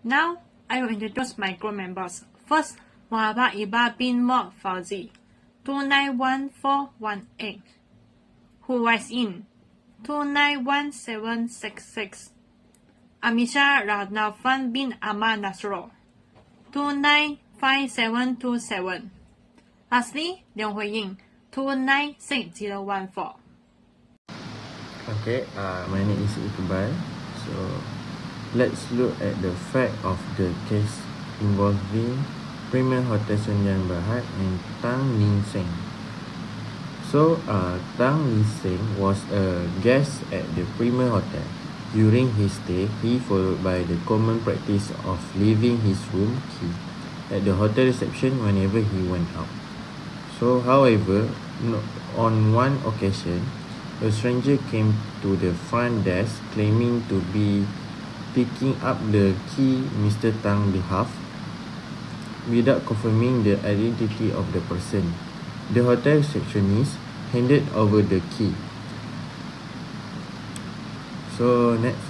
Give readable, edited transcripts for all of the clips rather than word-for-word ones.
Now, I will introduce my group members. First, Muhammad Iba bin Mo Fauzi, 291418, who was in 291766. Amisha Radnafan bin Ahmad Nasro, 295727. Lastly, Leong Hui Ying, 296014. Okay, my name is Iqbal. So let's look at the fact of the case involving Premier Hotel Senjan Berhad and Tang Ling Seng. So, Tang Ling Seng was a guest at the Premier Hotel. During his stay, he followed by the common practice of leaving his room key at the hotel reception whenever he went out. So, however, on one occasion, a stranger came to the front desk claiming to be picking up the key Mr. Tang behalf without confirming the identity of the person. The hotel receptionist handed over the key. So next,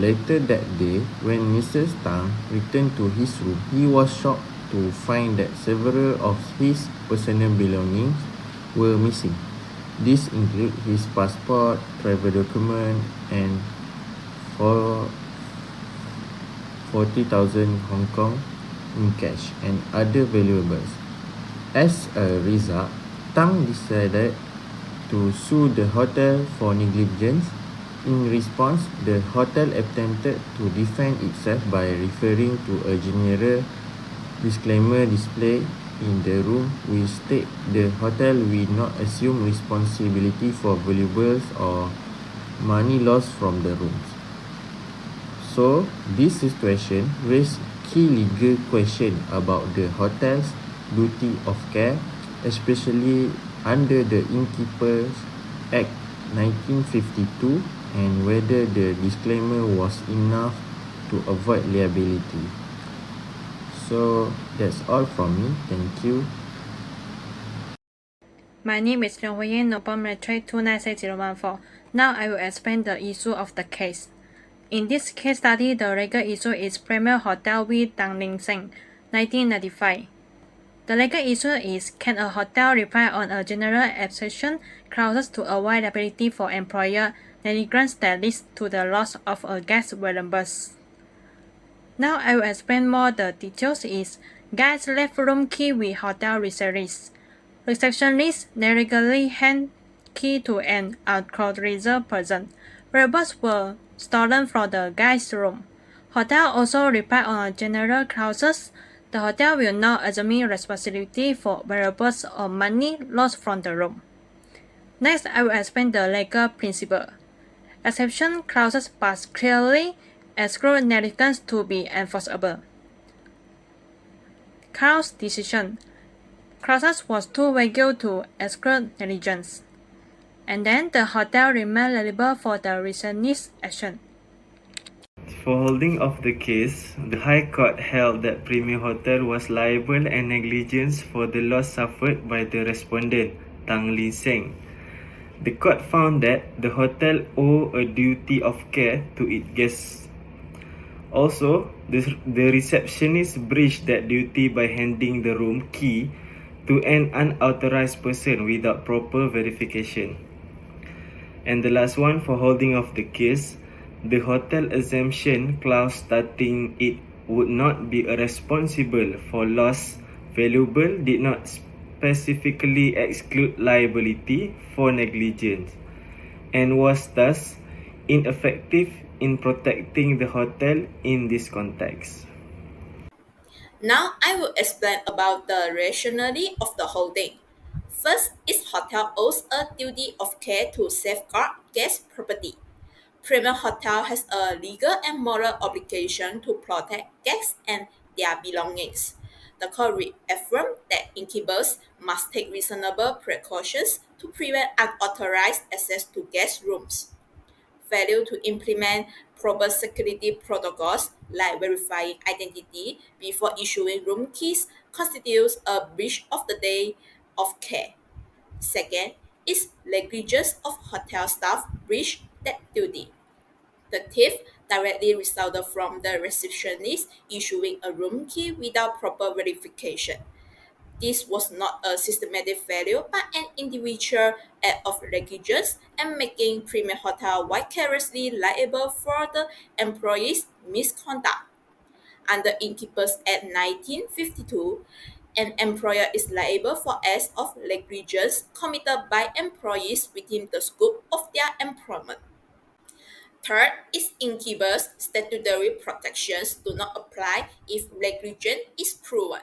later that day, when Mr. Tang returned to his room, he was shocked to find that several of his personal belongings were missing. This include his passport, travel document, and 40,000 Hong Kong in cash and other valuables. As a result, Tang decided to sue the hotel for negligence. In response, the hotel attempted to defend itself by referring to a general disclaimer display in the room which state the hotel will not assume responsibility for valuables or money lost from the rooms. So, this situation raised key legal questions about the hotel's duty of care, especially under the Innkeepers Act 1952, and whether the disclaimer was enough to avoid liability. So that's all from me. Thank you. My name is Leong Hui Ying, Nopal Military 296014. Now I will explain the issue of the case. In this case study, the legal issue is Premier Hotel v. Tang Ling Seng, 1995. The legal issue is, can a hotel rely on a general exception clauses to avoid liability for employer negligence that leads to the loss of a guest's valuables? Now I will explain more the details is, guest left room key with hotel receptionist. Receptionist negligently hand key to an unauthorized person. Valuables were stolen from the guest room. Hotel also relied on a general clauses. The hotel will not assume responsibility for valuables or money lost from the room. Next, I will explain the legal principle. Exception clauses must clearly exclude negligence to be enforceable. Clause decision. Clauses was too vague to exclude negligence. And then the hotel remained liable for the receptionist's action. For holding of the case, the High Court held that Premier Hotel was liable and negligent for the loss suffered by the respondent, Tang Ling Seng. The court found that the hotel owed a duty of care to its guests. Also, the receptionist breached that duty by handing the room key to an unauthorized person without proper verification. And the last one, for holding of the case, the hotel exemption clause stating it would not be responsible for loss valuable did not specifically exclude liability for negligence and was thus ineffective in protecting the hotel in this context. Now I will explain about the rationality of the holding. First is hotel owes a duty of care to safeguard guest property. Premier Hotel has a legal and moral obligation to protect guests and their belongings. The court reaffirmed that innkeepers must take reasonable precautions to prevent unauthorized access to guest rooms. Failure to implement proper security protocols like verifying identity before issuing room keys constitutes a breach of the day of care. Second is negligence of hotel staff breach that duty. The thief directly resulted from the receptionist issuing a room key without proper verification. This was not a systematic failure but an individual act of negligence and making Premier Hotel vicariously liable for the employee's misconduct. Under Innkeepers Act 1952, an employer is liable for acts of negligence committed by employees within the scope of their employment. Third is innkeepers' statutory protections do not apply if negligence is proven.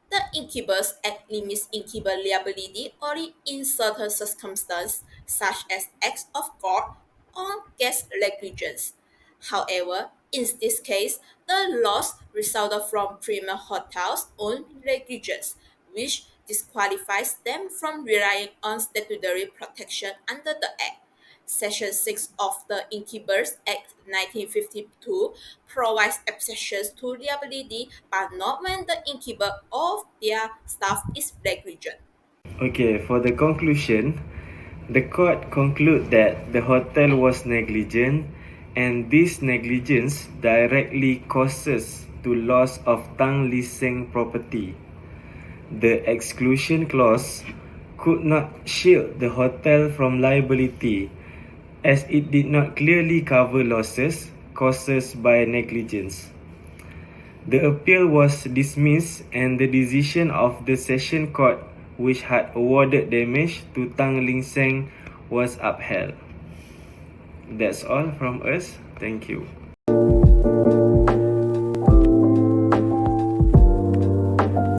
The Innkeepers Act limits innkeeper liability only in certain circumstances, such as acts of God or guest negligence. However, in this case, the loss resulted from Premier Hotel's own negligence, which disqualifies them from relying on statutory protection under the Act. Section 6 of the Innkeepers Act 1952 provides exceptions to liability, but not when the innkeeper of their staff is negligent. Okay, for the conclusion, the court conclude that the hotel was negligent and this negligence directly causes to loss of Tang Li Seng property. The exclusion clause could not shield the hotel from liability as it did not clearly cover losses caused by negligence. The appeal was dismissed and the decision of the Session Court which had awarded damage to Tang Li Seng was upheld. That's all from us. Thank you.